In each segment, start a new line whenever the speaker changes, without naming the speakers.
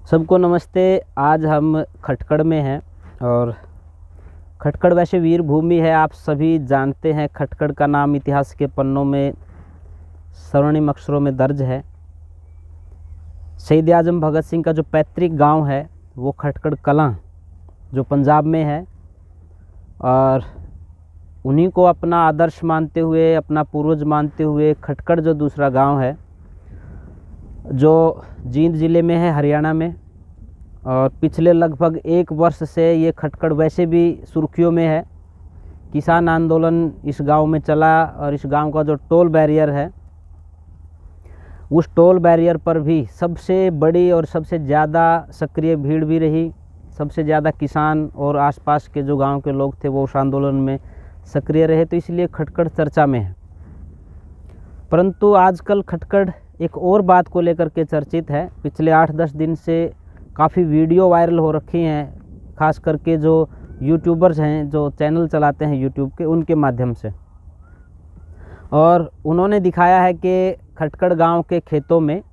सबको नमस्ते। आज हम खटकड़ में हैं और खटकड़ वैसे वीर भूमि है, आप सभी जानते हैं। खटकड़ का नाम इतिहास के पन्नों में स्वर्णिम अक्षरों में दर्ज है। शहीद आजम भगत सिंह का जो पैतृक गांव है वो खटकड़ कलां जो पंजाब में है, और उन्हीं को अपना आदर्श मानते हुए, अपना पूर्वज मानते हुए खटकड़ जो दूसरा गांव है जो जींद ज़िले में है, हरियाणा में। और पिछले लगभग 1 वर्ष से ये खटकड़ वैसे भी सुर्खियों में है। किसान आंदोलन इस गांव में चला और इस गांव का जो टोल बैरियर है, उस टोल बैरियर पर भी सबसे बड़ी और सबसे ज़्यादा सक्रिय भीड़ भी रही। सबसे ज़्यादा किसान और आसपास के जो गांव के लोग थे वो उस आंदोलन में सक्रिय रहे, तो इसलिए खटकड़ चर्चा में है। परंतु आजकल खटकड़ एक और बात को लेकर के चर्चित है। पिछले 8-10 दिन से काफ़ी वीडियो वायरल हो रखी हैं, खास करके जो यूट्यूबर्स हैं, जो चैनल चलाते हैं यूट्यूब के, उनके माध्यम से। और उन्होंने दिखाया है कि खटकड़ गांव के खेतों में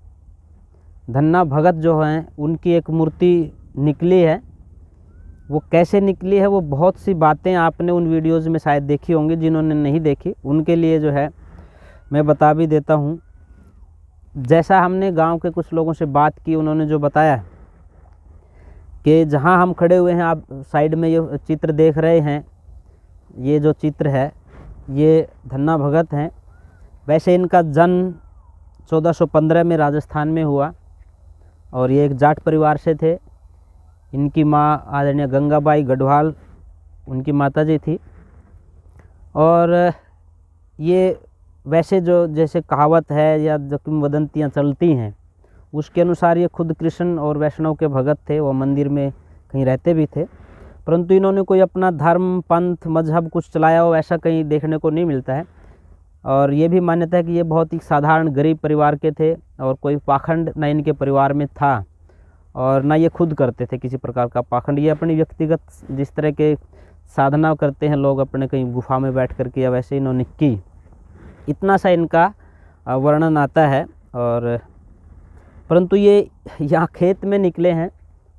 धन्ना भगत जो हैं उनकी एक मूर्ति निकली है। वो कैसे निकली है, वो बहुत सी बातें आपने उन वीडियोज़ में शायद देखी होंगी। जिन्होंने नहीं देखी उनके लिए जो है मैं बता भी देता हूँ। जैसा हमने गांव के कुछ लोगों से बात की, उन्होंने जो बताया कि जहां हम खड़े हुए हैं, आप साइड में ये चित्र देख रहे हैं, ये जो चित्र है ये धन्ना भगत हैं। वैसे इनका जन्म 1415 में राजस्थान में हुआ और ये एक जाट परिवार से थे। इनकी माँ आदरणीय गंगाबाई गढ़वाल उनकी माताजी थी। और ये वैसे जो जैसे कहावत है या जो किंवदंतियाँ चलती हैं उसके अनुसार ये खुद कृष्ण और वैष्णव के भगत थे। वो मंदिर में कहीं रहते भी थे, परंतु इन्होंने कोई अपना धर्म, पंथ, मजहब कुछ चलाया हो ऐसा कहीं देखने को नहीं मिलता है। और ये भी मान्यता है कि ये बहुत ही साधारण गरीब परिवार के थे और कोई पाखंड न इनके परिवार में था और ना ये खुद करते थे किसी प्रकार का पाखंड। ये अपनी व्यक्तिगत जिस तरह के साधना करते हैं लोग अपने कहीं गुफा में बैठ करके, या वैसे इन्होंने की, इतना सा इनका वर्णन आता है। और परंतु ये यहाँ खेत में निकले हैं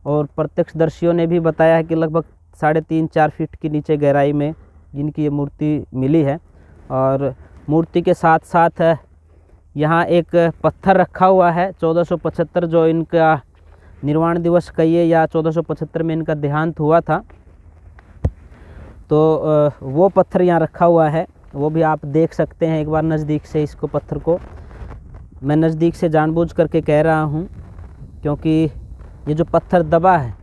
और प्रत्यक्षदर्शियों ने भी बताया है कि लगभग 3.5-4 फीट की नीचे गहराई में जिनकी ये मूर्ति मिली है। और मूर्ति के साथ साथ यहाँ एक पत्थर रखा हुआ है 1475, जो इनका निर्वाण दिवस कहिए या 1475 में इनका देहांत हुआ था, तो वो पत्थर यहाँ रखा हुआ है। वो भी आप देख सकते हैं एक बार नज़दीक से। इसको पत्थर को मैं नज़दीक से जानबूझ करके कह रहा हूँ क्योंकि ये जो पत्थर दबा है,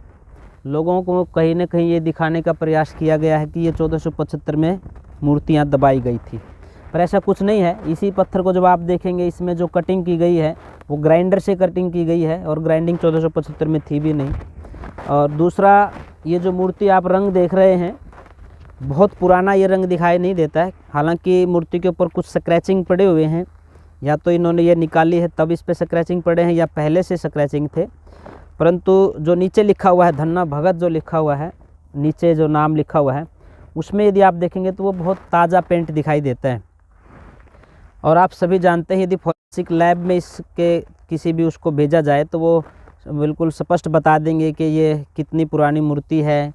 लोगों को कहीं ना कहीं ये दिखाने का प्रयास किया गया है कि ये 1475 में मूर्तियाँ दबाई गई थी, पर ऐसा कुछ नहीं है। इसी पत्थर को जब आप देखेंगे, इसमें जो कटिंग की गई है वो ग्राइंडर से कटिंग की गई है और ग्राइंडिंग 1475 में थी भी नहीं। और दूसरा, ये जो मूर्ति आप रंग देख रहे हैं, बहुत पुराना ये रंग दिखाई नहीं देता है। हालांकि मूर्ति के ऊपर कुछ स्क्रैचिंग पड़े हुए हैं, या तो इन्होंने ये निकाली है तब इस पे स्क्रैचिंग पड़े हैं, या पहले से स्क्रैचिंग थे। परंतु जो नीचे लिखा हुआ है धन्ना भगत, जो लिखा हुआ है नीचे, जो नाम लिखा हुआ है, उसमें यदि आप देखेंगे तो वो बहुत ताज़ा पेंट दिखाई देता है। और आप सभी जानते हैं यदि फॉरेंसिक लैब में इसके किसी भी उसको भेजा जाए तो वो बिल्कुल स्पष्ट बता देंगे कि ये कितनी पुरानी मूर्ति है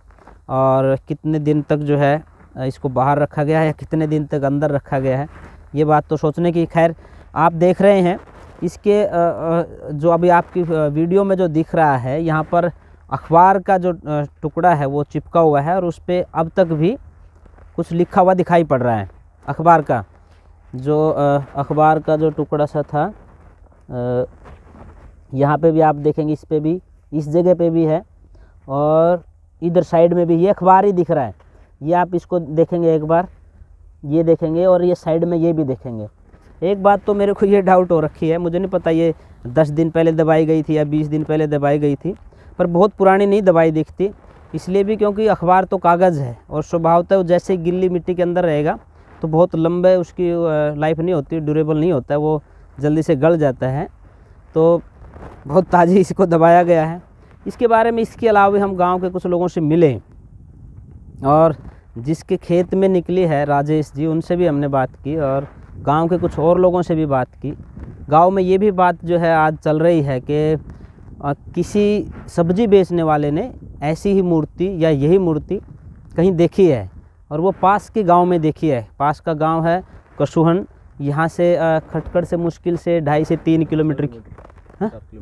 और कितने दिन तक जो है इसको बाहर रखा गया है या कितने दिन तक अंदर रखा गया है। ये बात तो सोचने की। खैर, आप देख रहे हैं इसके जो अभी आपकी वीडियो में जो दिख रहा है, यहाँ पर अखबार का जो टुकड़ा है वो चिपका हुआ है और उस पर अब तक भी कुछ लिखा हुआ दिखाई पड़ रहा है। अखबार का जो टुकड़ा सा था, यहाँ पे भी आप देखेंगे, इस पे भी, इस जगह पे भी है और इधर साइड में भी ये अखबार ही दिख रहा है। ये आप इसको देखेंगे एक बार, ये देखेंगे और ये साइड में ये भी देखेंगे। एक बात तो मेरे को ये डाउट हो रखी है, मुझे नहीं पता ये 10 दिन पहले दबाई गई थी या 20 दिन पहले दबाई गई थी, पर बहुत पुरानी नहीं दबाई दिखती। इसलिए भी क्योंकि अखबार तो कागज़ है और स्वभावतः जैसे गिल्ली मिट्टी के अंदर रहेगा तो बहुत लंबे उसकी लाइफ नहीं होती, ड्यूरेबल नहीं होता है, वो जल्दी से गल जाता है। तो बहुत ताज़ी इसको दबाया गया है। इसके बारे में, इसके अलावा भी हम गांव के कुछ लोगों से मिले और जिसके खेत में निकली है, राजेश जी, उनसे भी हमने बात की और गांव के कुछ और लोगों से भी बात की। गांव में ये भी बात जो है आज चल रही है कि किसी सब्जी बेचने वाले ने ऐसी ही मूर्ति या यही मूर्ति कहीं देखी है और वो पास के गांव में देखी है। पास का गांव है कशुहन, यहाँ से खटकड़ से मुश्किल से 2.5 से 3 किलोमीटर की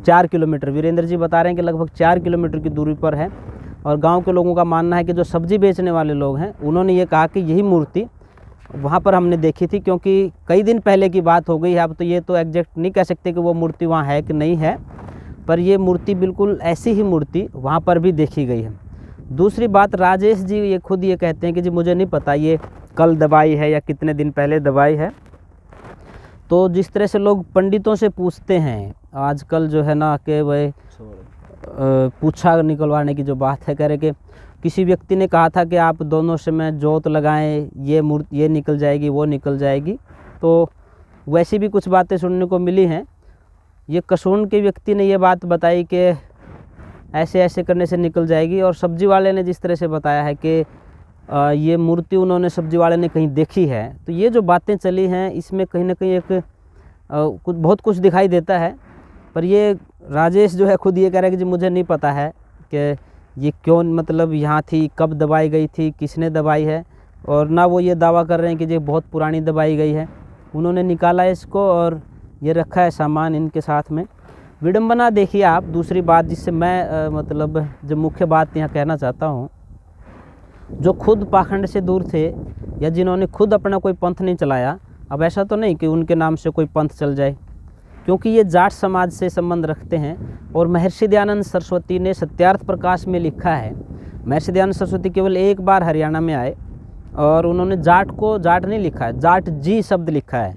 4 किलोमीटर, वीरेंद्र जी बता रहे हैं कि लगभग 4 किलोमीटर की दूरी पर है। और गांव के लोगों का मानना है कि जो सब्जी बेचने वाले लोग हैं उन्होंने ये कहा कि यही मूर्ति वहाँ पर हमने देखी थी, क्योंकि कई दिन पहले की बात हो गई है। अब तो ये तो एग्जैक्ट नहीं कह सकते कि वो मूर्ति वहाँ है कि नहीं है, पर ये मूर्ति बिल्कुल ऐसी ही मूर्ति वहाँ पर भी देखी गई है। दूसरी बात, राजेश जी ये खुद ये कहते हैं कि जी मुझे नहीं पता ये कल दबाई है या कितने दिन पहले दबाई है। तो जिस तरह से लोग पंडितों से पूछते हैं आजकल जो है ना कि वह पूछा निकलवाने की जो बात है, कह रहे कि किसी व्यक्ति ने कहा था कि आप दोनों समय जोत लगाएं, ये निकल जाएगी वो निकल जाएगी। तो वैसी भी कुछ बातें सुनने को मिली हैं। ये कशुहन के व्यक्ति ने ये बात बताई कि ऐसे ऐसे करने से निकल जाएगी, और सब्जी वाले ने जिस तरह से बताया है कि ये मूर्ति उन्होंने सब्जी वाले ने कहीं देखी है। तो ये जो बातें चली हैं इसमें कहीं ना कहीं एक बहुत कुछ दिखाई देता है। पर ये राजेश जो है खुद ये कह रहा है कि जी मुझे नहीं पता है कि ये क्यों मतलब यहाँ थी, कब दबाई गई थी, किसने दबाई है, और ना वो ये दावा कर रहे हैं कि ये बहुत पुरानी दबाई गई है। उन्होंने निकाला इसको और ये रखा है सामान इनके साथ में। विडंबना देखिए आप। दूसरी बात जिससे मैं मतलब जो मुख्य बात यहाँ कहना चाहता हूँ, जो खुद पाखंड से दूर थे या जिन्होंने खुद अपना कोई पंथ नहीं चलाया, अब ऐसा तो नहीं कि उनके नाम से कोई पंथ चल जाए, क्योंकि ये जाट समाज से संबंध रखते हैं। और महर्षि दयानंद सरस्वती ने सत्यार्थ प्रकाश में लिखा है, महर्षि दयानंद सरस्वती केवल एक बार हरियाणा में आए और उन्होंने जाट को जाट नहीं लिखा है, जाट जी शब्द लिखा है।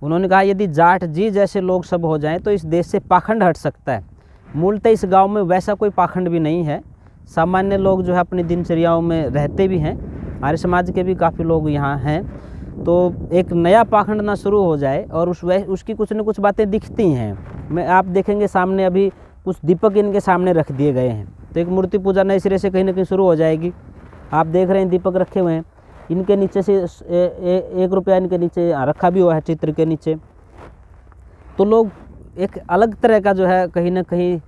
उन्होंने कहा यदि जाट जी जैसे लोग सब हो जाएं तो इस देश से पाखंड हट सकता है। मूलतः इस गांव में वैसा कोई पाखंड भी नहीं है, सामान्य लोग जो है अपनी दिनचर्याओं में रहते भी हैं, आर्य समाज के भी काफ़ी लोग यहाँ हैं। तो एक नया पाखंड ना शुरू हो जाए, और उसकी कुछ न कुछ बातें दिखती हैं। मैं आप देखेंगे सामने अभी कुछ दीपक इनके सामने रख दिए गए हैं, तो एक मूर्ति पूजा नए सिरे से कहीं ना कहीं शुरू हो जाएगी। आप देख रहे हैं दीपक रखे हुए हैं, इनके नीचे से 1 रुपया इनके नीचे रखा भी हुआ है चित्र के नीचे। तो लोग एक अलग तरह का जो है कहीं ना कहीं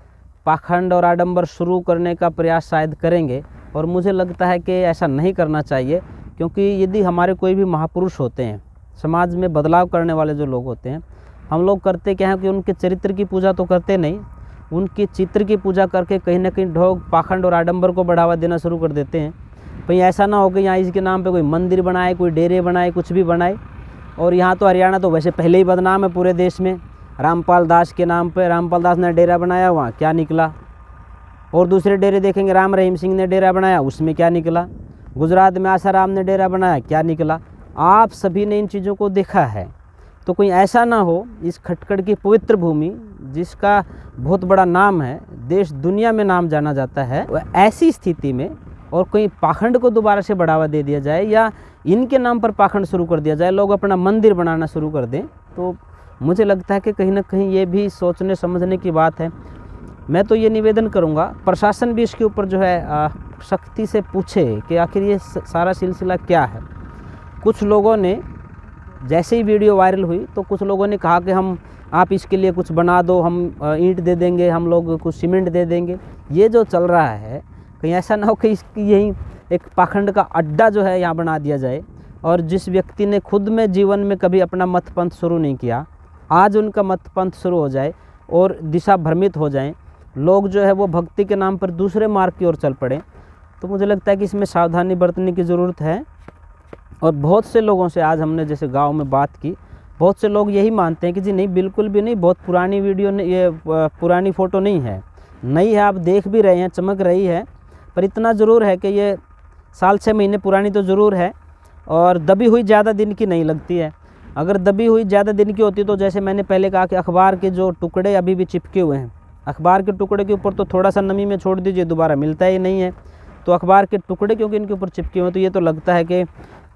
पाखंड और आडंबर शुरू करने का प्रयास शायद करेंगे, और मुझे लगता है कि ऐसा नहीं करना चाहिए। क्योंकि यदि हमारे कोई भी महापुरुष होते हैं, समाज में बदलाव करने वाले जो लोग होते हैं, हम लोग करते क्या है कि उनके चरित्र की पूजा तो करते नहीं, उनके चित्र की पूजा करके कहीं ना कहीं लोग पाखंड और आडंबर को बढ़ावा देना शुरू कर देते हैं। भाई ऐसा ना हो कि यहाँ इसके नाम पे कोई मंदिर बनाए, कोई डेरे बनाए, कुछ भी बनाए। और यहाँ तो हरियाणा तो वैसे पहले ही बदनाम है पूरे देश में। रामपाल दास के नाम पे रामपाल दास ने डेरा बनाया, वहाँ क्या निकला। और दूसरे डेरे देखेंगे, राम रहीम सिंह ने डेरा बनाया, उसमें क्या निकला। गुजरात में आसाराम ने डेरा बनाया, क्या निकला। आप सभी ने इन चीज़ों को देखा है। तो कोई ऐसा ना हो इस खटकड़ की पवित्र भूमि जिसका बहुत बड़ा नाम है, देश दुनिया में नाम जाना जाता है, ऐसी स्थिति में और कोई पाखंड को दोबारा से बढ़ावा दे दिया जाए या इनके नाम पर पाखंड शुरू कर दिया जाए, लोग अपना मंदिर बनाना शुरू कर दें, तो मुझे लगता है कि कहीं ना कहीं ये भी सोचने समझने की बात है। मैं तो ये निवेदन करूँगा प्रशासन भी इसके ऊपर जो है सख्ती से पूछे कि आखिर ये सारा सिलसिला क्या है। कुछ लोगों ने जैसे ही वीडियो वायरल हुई तो कुछ लोगों ने कहा कि आप इसके लिए कुछ बना दो, हम ईंट दे देंगे, हम लोग कुछ सीमेंट दे देंगे। ये जो चल रहा है कहीं ऐसा ना हो कि इसकी यही एक पाखंड का अड्डा जो है यहाँ बना दिया जाए, और जिस व्यक्ति ने खुद में जीवन में कभी अपना मत पंथ शुरू नहीं किया, आज उनका मत पंथ शुरू हो जाए और दिशा भ्रमित हो जाएं, लोग जो है वो भक्ति के नाम पर दूसरे मार्ग की ओर चल पड़े। तो मुझे लगता है कि इसमें सावधानी बरतने की ज़रूरत है। और बहुत से लोगों से आज हमने जैसे गांव में बात की, बहुत से लोग यही मानते हैं कि जी नहीं, बिल्कुल भी नहीं, बहुत पुरानी वीडियो नहीं, ये पुरानी फ़ोटो नहीं है, नई है, आप देख भी रहे हैं, चमक रही है। पर इतना ज़रूर है कि ये 6 महीने पुरानी तो ज़रूर है, और दबी हुई ज़्यादा दिन की नहीं लगती है। अगर दबी हुई ज़्यादा दिन की होती तो जैसे मैंने पहले कहा कि अखबार के जो टुकड़े अभी भी चिपके हुए हैं, अखबार के टुकड़े के ऊपर तो थोड़ा सा नमी में छोड़ दीजिए, दोबारा मिलता ही नहीं है। तो अखबार के टुकड़े क्योंकि इनके ऊपर चिपके हुए, तो ये तो लगता है कि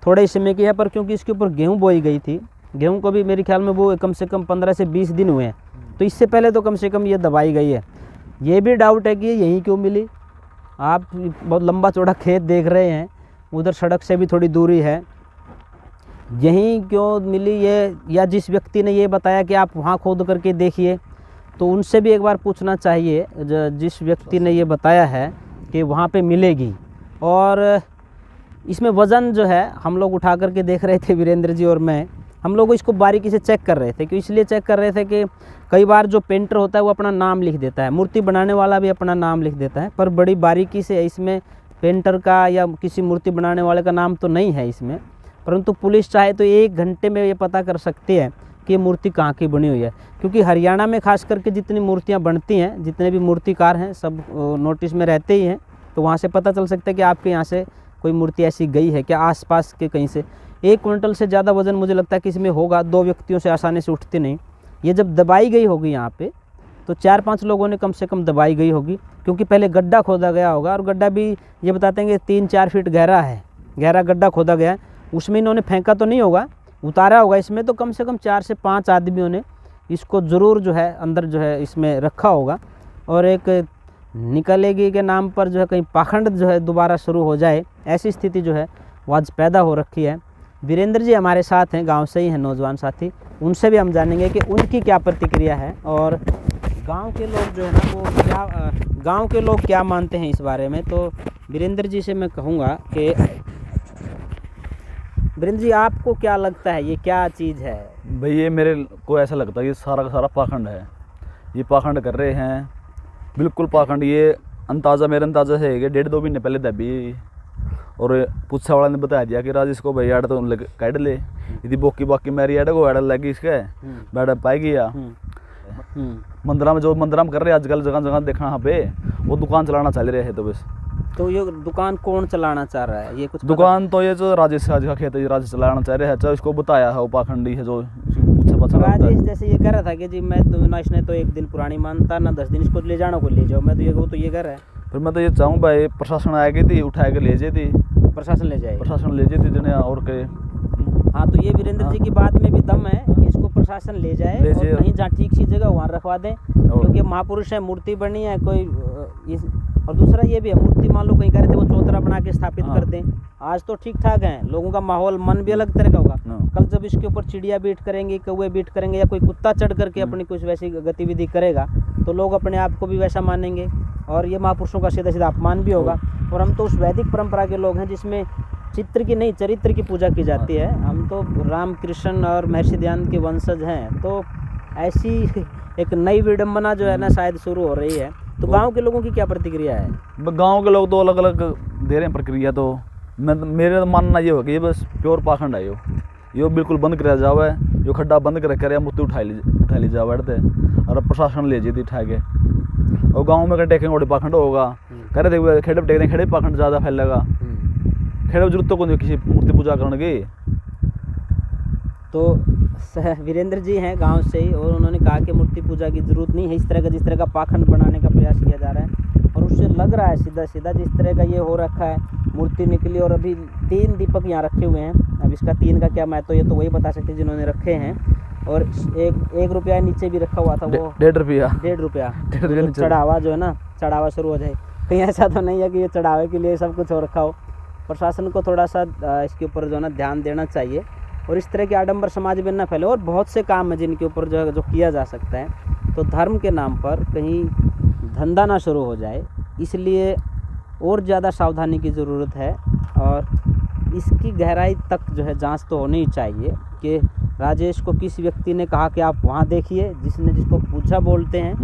थोड़े ही समय की है। पर क्योंकि इसके ऊपर गेहूँ बोई गई थी, गेहूँ को भी मेरे ख्याल में वो कम से कम 15 से 20 दिन हुए हैं, तो इससे पहले तो कम से कम ये दबाई गई है। ये भी डाउट है कि ये यहीं क्यों मिली। आप बहुत लंबा चौड़ा खेत देख रहे हैं, उधर सड़क से भी थोड़ी दूरी है, यहीं क्यों मिली ये, या जिस व्यक्ति ने ये बताया कि आप वहाँ खोद करके देखिए, तो उनसे भी एक बार पूछना चाहिए, जिस व्यक्ति ने ये बताया है कि वहाँ पे मिलेगी। और इसमें वज़न जो है हम लोग उठा करके देख रहे थे, वीरेंद्र जी और मैं, हम लोग इसको बारीकी से चेक कर रहे थे। क्यों इसलिए चेक कर रहे थे कि कई बार जो पेंटर होता है वो अपना नाम लिख देता है, मूर्ति बनाने वाला भी अपना नाम लिख देता है, पर बड़ी बारीकी से इसमें पेंटर का या किसी मूर्ति बनाने वाले का नाम तो नहीं है इसमें। परंतु पुलिस चाहे तो 1 घंटे में ये पता कर सकती है कि ये मूर्ति कहाँ की बनी हुई है। क्योंकि हरियाणा में खास करके जितनी मूर्तियाँ बनती हैं, जितने भी मूर्तिकार हैं, सब नोटिस में रहते ही हैं, तो वहाँ से पता चल सकता है कि आपके यहाँ से कोई मूर्ति ऐसी गई है क्या, आसपास के कहीं से। 1 क्विंटल से ज़्यादा वज़न मुझे लगता है कि इसमें होगा, 2 व्यक्तियों से आसानी से उठती नहीं। ये जब दबाई गई होगी यहाँ पे, तो 4-5 लोगों ने कम से कम दबाई गई होगी, क्योंकि पहले गड्ढा खोदा गया होगा, और गड्ढा भी ये बताते हैं कि 3-4 फीट गहरा है, गहरा गड्ढा खोदा गया है। उसमें इन्होंने फेंका तो नहीं होगा, उतारा होगा इसमें, तो कम से कम 4 से 5 आदमियों ने इसको ज़रूर जो है अंदर जो है इसमें रखा होगा। और एक निकलेगी के नाम पर जो है कहीं पाखंड जो है दोबारा शुरू हो जाए, ऐसी स्थिति जो है वो आज पैदा हो रखी है। वीरेंद्र जी हमारे साथ हैं, गांव से ही हैं नौजवान साथी, उनसे भी हम जानेंगे कि उनकी क्या प्रतिक्रिया है और गांव के लोग जो है ना वो क्या गांव के लोग क्या मानते हैं इस बारे में। तो वीरेंद्र जी से मैं कहूँगा कि वीरेंद्र जी आपको क्या लगता है ये क्या चीज़ है?
भाई ये मेरे को ऐसा लगता है ये सारा का सारा पाखंड है, ये पाखंड कर रहे हैं, बिल्कुल पाखंड। ये अंदाज़ा मेरा अंदाज़ा है कि 1.5-2 महीने पहले दबी, और पूछा वाला ने बता दिया कि राज इसको भाई आड़ तो काट ले, यदि बोकी बाकी मेरी आड़ को आड़ लगी इसके बैठ पाएगी या मंदिरा में जो मंदिरा में कर रहे हैं आजकल जगह जगह देखना यहाँ पे, वो दुकान चलाना चल रहे हैं। तो बस
तो ये दुकान कौन चलाना चाह रहा है? ये कुछ
दुकान तो ये जो राजेश का खेत है, राजेश चलाना चाह रहे हैं, चाहे इसको बताया है वो पाखंडी है जो
राजेश जैसे ये कह रहा था कि जी मैं तो ना इसने तो 1 दिन पुरानी मानता ना 10 दिन, इसको ले जाना को ले जाओ, मैं तो ये वो तो ये कह रहा है।
फिर मैं तो ये चाहूँ भाई प्रशासन आएगी थी उठा के ले जाती,
प्रशासन ले जाए,
प्रशासन ले जाती जने और के।
हाँ तो ये वीरेंद्र जी की बात में भी दम है कि इसको प्रशासन ले जाए और कहीं जहाँ ठीक सी जगह वहाँ रखवा दें, क्योंकि महापुरुष है, मूर्ति बनी है कोई और दूसरा ये भी है मूर्ति मान लो कहीं करे थे वो चौतरा बना के स्थापित कर दें। आज तो ठीक ठाक है, लोगों का माहौल मन भी अलग तरह का होगा। कल जब इसके ऊपर चिड़िया बीट करेंगे, कौवे बीट करेंगे, या कोई कुत्ता चढ़ करके अपनी कुछ वैसी गतिविधि करेगा, तो लोग अपने आप को भी वैसा मानेंगे और ये महापुरुषों का सीधा सीधा अपमान भी होगा। और हम तो उस वैदिक परंपरा के लोग हैं जिसमें चित्र की नहीं चरित्र की पूजा की जाती है। हम तो राम कृष्ण और महर्षि दयानंद के वंशज हैं, तो ऐसी एक नई विडंबना जो है ना शायद शुरू हो रही है। तो गांव के लोगों की क्या प्रतिक्रिया है?
गांव के लोग तो अलग अलग दे रहे हैं प्रक्रिया। तो मेरा मानना ये हो कि ये बस प्योर पाखंड है, यो बिल्कुल बंद कराया जावा है, यो खड्डा बंद कर मूर्ति उठा ली जावा और प्रशासन ले जाती उठा के। और गाँव में टेकेंगे और पाखंड होगा, कह रहे थे खेड़े टेकने खेड़े पाखंड ज़्यादा फैलेगा, खेड़े जरूरत तो नहीं किसी मूर्ति पूजा करने की।
तो वीरेंद्र जी हैं गांव से ही और उन्होंने कहा कि मूर्ति पूजा की ज़रूरत नहीं है, इस तरह का जिस तरह का पाखंड बनाने का प्रयास किया जा रहा है। और उससे लग रहा है सीधा सीधा जिस तरह का ये हो रखा है, मूर्ति निकली और अभी 3 दीपक यहाँ रखे हुए हैं। अब इसका 3 का क्या महत्व ये तो वही बता सकते जिन्होंने रखे हैं। और 1 रुपया नीचे भी रखा हुआ था, वो
1.5
रुपया चढ़ावा जो है ना, चढ़ावा शुरू हो जाए। कहीं ऐसा तो नहीं है कि ये चढ़ावे के लिए सब कुछ हो रखा हो। प्रशासन को थोड़ा सा इसके ऊपर जो है ना ध्यान देना चाहिए और इस तरह के आडंबर समाज में ना फैले। और बहुत से काम है जिनके ऊपर जो किया जा सकता है, तो धर्म के नाम पर कहीं धंधा ना शुरू हो जाए, इसलिए और ज़्यादा सावधानी की ज़रूरत है। और इसकी गहराई तक जो है जांच तो होनी ही चाहिए कि राजेश को किस व्यक्ति ने कहा कि आप वहाँ देखिए, जिसको पूछा बोलते हैं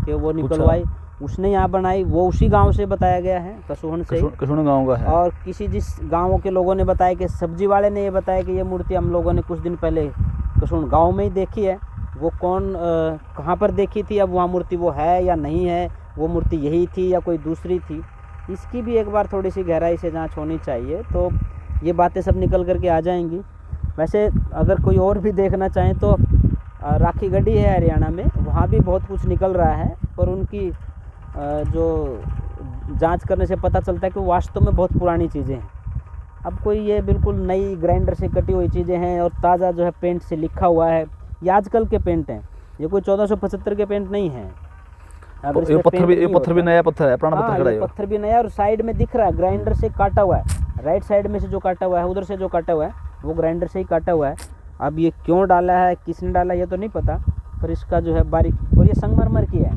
कि वो निकलवाई, उसने यहाँ बनाई, वो उसी गांव से बताया गया है, कसुहन से,
कसुहन गांव का है।
और किसी जिस गांव के लोगों ने बताया कि सब्जी वाले ने ये बताया कि ये मूर्ति हम लोगों ने कुछ दिन पहले कसुहन गांव में ही देखी है। वो कौन कहाँ पर देखी थी, अब वहाँ मूर्ति वो है या नहीं है, वो मूर्ति यही थी या कोई दूसरी थी, इसकी भी एक बार थोड़ी सी गहराई से जाँच होनी चाहिए। तो ये बातें सब निकल करके आ जाएंगी। वैसे अगर कोई और भी देखना चाहें तो राखी गढ़ी है हरियाणा में, वहाँ भी बहुत कुछ निकल रहा है, पर उनकी जो जांच करने से पता चलता है कि वास्तव में बहुत पुरानी चीज़ें हैं। अब कोई ये बिल्कुल नई ग्राइंडर से कटी हुई चीज़ें हैं और ताज़ा जो है पेंट से लिखा हुआ है, ये आजकल के पेंट हैं, ये कोई 1475 के पेंट नहीं है।
ये पत्थर भी नया पत्थर है, पुराना पत्थर है,
पत्थर भी नया और साइड में दिख रहा है ग्राइंडर से काटा हुआ है। राइट साइड में से जो काटा हुआ है, उधर से जो काटा हुआ है वो ग्राइंडर से ही काटा हुआ है। अब ये क्यों डाला है, किसने डाला ये तो नहीं पता, पर इसका जो है बारीक, और ये संगमरमर की है,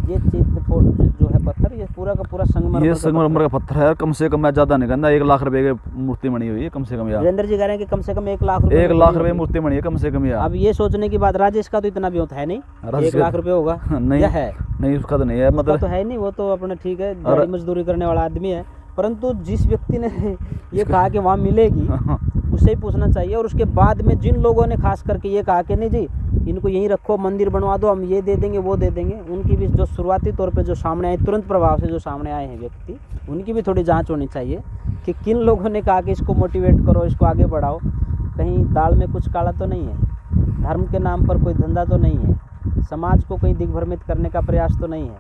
ये जो है पत्थर, ये पूरा का पूरा संगमरमर,
ये संगमरमर का पत्थर है। कम से कम मैं ज़्यादा नहीं कहना, 1 लाख रुपए की मूर्ति बनी हुई है कम से कम यार।
वीरेंद्र जी कह रहे हैं कि कम से कम 1 लाख रुपए,
1 लाख रुपए मूर्ति बनी है कम से कम यार।
अब ये सोचने की बात, राजेश का तो इतना भी होता है नहीं, 1 लाख रुपए होगा
नहीं
या है?
नहीं, उसका तो नहीं है, मतलब
तो है नहीं, वो तो अपने ठीक है दिहाड़ी मजदूरी करने वाला आदमी है, परंतु जिस व्यक्ति ने ये कहा कि वहाँ मिलेगी उससे ही पूछना चाहिए। और उसके बाद में जिन लोगों ने खास करके ये कहा कि नहीं जी इनको यहीं रखो, मंदिर बनवा दो, हम ये दे देंगे वो दे देंगे, उनकी भी जो शुरुआती तौर पे जो सामने आए, तुरंत प्रभाव से जो सामने आए हैं व्यक्ति, उनकी भी थोड़ी जांच होनी चाहिए कि किन लोगों ने कहा कि इसको मोटिवेट करो, इसको आगे बढ़ाओ। कहीं दाल में कुछ काला तो नहीं है, धर्म के नाम पर कोई धंधा तो नहीं है, समाज को कहीं दिग्भ्रमित करने का प्रयास तो नहीं है।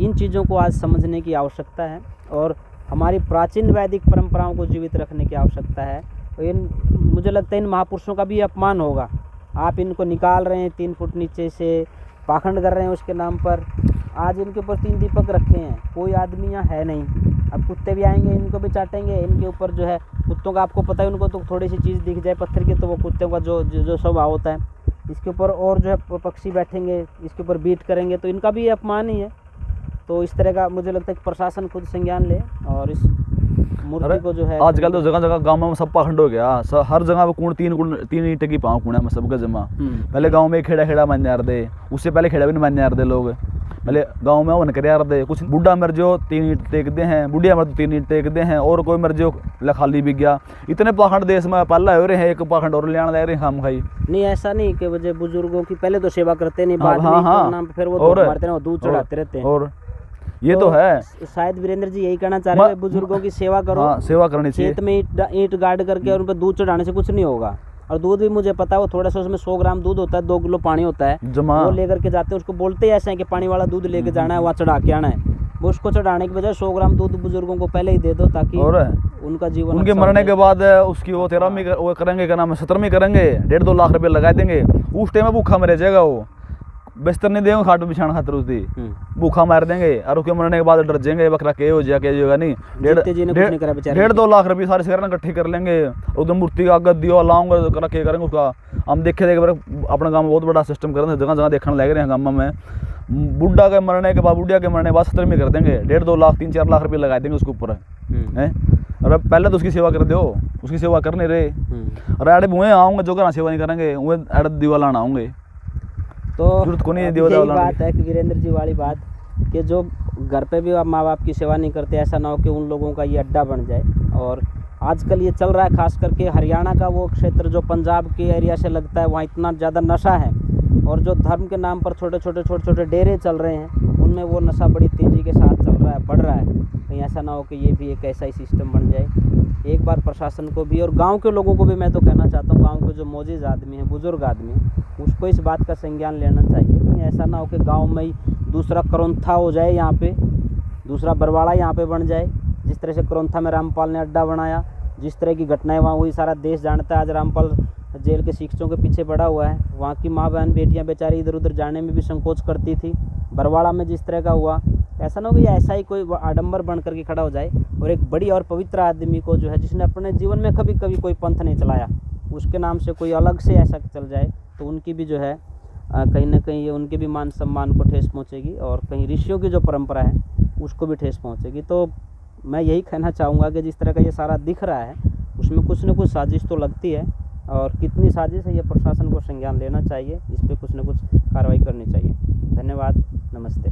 इन चीज़ों को आज समझने की आवश्यकता है और हमारी प्राचीन वैदिक परंपराओं को जीवित रखने की आवश्यकता है। मुझे लगता है इन महापुरुषों का भी अपमान होगा, आप इनको निकाल रहे हैं 3 फुट नीचे से, पाखंड कर रहे हैं उसके नाम पर। आज इनके ऊपर 3 दीपक रखे हैं, कोई आदमी यहाँ है नहीं, अब कुत्ते भी आएंगे इनको भी चाटेंगे। इनके ऊपर जो है कुत्तों का आपको पता है, उनको तो थोड़ी सी चीज़ दिख जाए पत्थर की तो वो कुत्तों का जो स्वभाव होता है, इसके ऊपर और जो है पक्षी बैठेंगे, इसके ऊपर बीट करेंगे, तो इनका भी अपमान ही है। तो इस तरह का मुझे लगता है कि प्रशासन खुद संज्ञान ले और इस मूर्ति को जो है,
आजकल तो जगह जगह गांव में सब पाखंड हो गया, हर जगह पे कूण 3 ईंटे की पाँव कूड़ा में सबका जमा। पहले गांव में खेड़ा मान यार दे, उससे पहले खेड़ा भी नहीं मान यार दे लोग, पहले गांव में वन कर यार दे। कुछ बुढ़ा मर जो 3 ईंट टेकते हैं, बुढ़िया मर 3 ईंट टेकते हैं, और कोई मर जो खाली भी गया। इतने पाखंड देश में पाला हो रहे हैं, एक पाखंड और ले रहे हैं खाम खाई।
नहीं ऐसा नहीं कि वजह बुजुर्गों की पहले तो सेवा करते नहीं, बाद में नाम पे फिर वो मारते हैं, दूध चढ़ाते रहते हैं।
और ये तो है,
शायद वीरेंद्र जी यही कहना चाह रहे हैं, बुजुर्गों की सेवा करो।
हाँ, सेवा करनी चाहिए।
खेत में ईंट गाड़ करके और उन पर दूध चढ़ाने से कुछ नहीं होगा। और दूध भी मुझे पता है, वो थोड़ा सा उसमें 100 ग्राम दूध होता है, 2 किलो पानी होता है, वो लेकर के जाते हैं। उसको बोलते ही ऐसे हैं कि पानी वाला दूध लेके जाना है, वहाँ चढ़ा के आना है। वो उसको चढ़ाने की बजाय 100 ग्राम दूध बुजुर्गों को पहले ही दे दो, ताकि उनका जीवन,
उनके मरने के बाद उसकी वो 13वीं वो करेंगे, क्या नाम है, 17वीं करेंगे, 1.5-2 लाख रुपये लगा देंगे। उस टाइम में भूखा मर जाएगा, वो बिस्तर नहीं देंगे खाट बिछाना खातर, उस दी भूखा मार देंगे। और उसके मरने के बाद डर जाएंगे, बकरा के हो जाएगा, के होगा नहीं। 1.5-2 लाख रुपये सारे से इकट्ठे कर लेंगे, उधर मूर्ति का आगे दियो लाऊंगा करा के करेंगे उसका। हम देखे अपने गाँव में बहुत बड़ा सिस्टम कर रहे हैं, जगह जगह देखने लग रहे हैं गाँव में। बुढ़ा के मरने के बाद, बुढ़िया के मरने के बाद 17वीं कर देंगे, 1.5-2 लाख 3-4 लाख रुपये लगा देंगे उसके ऊपर है। और पहले तो उसकी सेवा कर दो, उसकी सेवा कर नहीं रहे। और अड़े बुए आऊँगे जो घर सेवा नहीं करेंगे, वो अड़े दीवा लाना आऊँगे।
तो यही बात है कि वीरेंद्र जी वाली बात कि जो घर पे भी माँ बाप की सेवा नहीं करते, ऐसा ना हो कि उन लोगों का ये अड्डा बन जाए। और आजकल ये चल रहा है, खास करके हरियाणा का वो क्षेत्र जो पंजाब के एरिया से लगता है, वहाँ इतना ज़्यादा नशा है। और जो धर्म के नाम पर छोटे छोटे डेरे चल रहे हैं, उनमें वो नशा बड़ी तेज़ी के साथ चल रहा है, बढ़ रहा है। कहीं ऐसा ना हो कि ये भी एक ऐसा ही सिस्टम बन जाए। एक बार प्रशासन को भी और गांव के लोगों को भी मैं तो कहना चाहता हूँ, गांव के जो मौजूद आदमी हैं, बुजुर्ग आदमी, उसको इस बात का संज्ञान लेना चाहिए। कहीं ऐसा ना हो कि गांव में ही दूसरा करौंथा हो जाए, यहाँ पे दूसरा बरवाड़ा यहाँ पे बन जाए। जिस तरह से करौंथा में रामपाल ने अड्डा बनाया, जिस तरह की घटनाएं वहाँ हुई, सारा देश जानता है। आज रामपाल जेल के शिक्षकों के पीछे पड़ा हुआ है, वहाँ की माँ बहन बेटियाँ बेचारी इधर उधर जाने में भी संकोच करती थी। बरवाड़ा में जिस तरह का हुआ, ऐसा ना हो कि ऐसा ही कोई आडंबर बन करके खड़ा हो जाए। और एक बड़ी और पवित्र आदमी को जो है, जिसने अपने जीवन में कभी कोई पंथ नहीं चलाया, उसके नाम से कोई अलग से ऐसा चल जाए, तो उनकी भी जो है कहीं ना कहीं ये उनके भी मान सम्मान को ठेस पहुँचेगी, और कहीं ऋषियों की जो परंपरा है उसको भी ठेस पहुँचेगी। तो मैं यही कहना चाहूँगा कि जिस तरह का ये सारा दिख रहा है, उसमें कुछ न कुछ साजिश तो लगती है, और कितनी साजिश है ये प्रशासन को संज्ञान लेना चाहिए, इस पर कुछ न कुछ कार्रवाई करनी चाहिए। धन्यवाद, नमस्ते।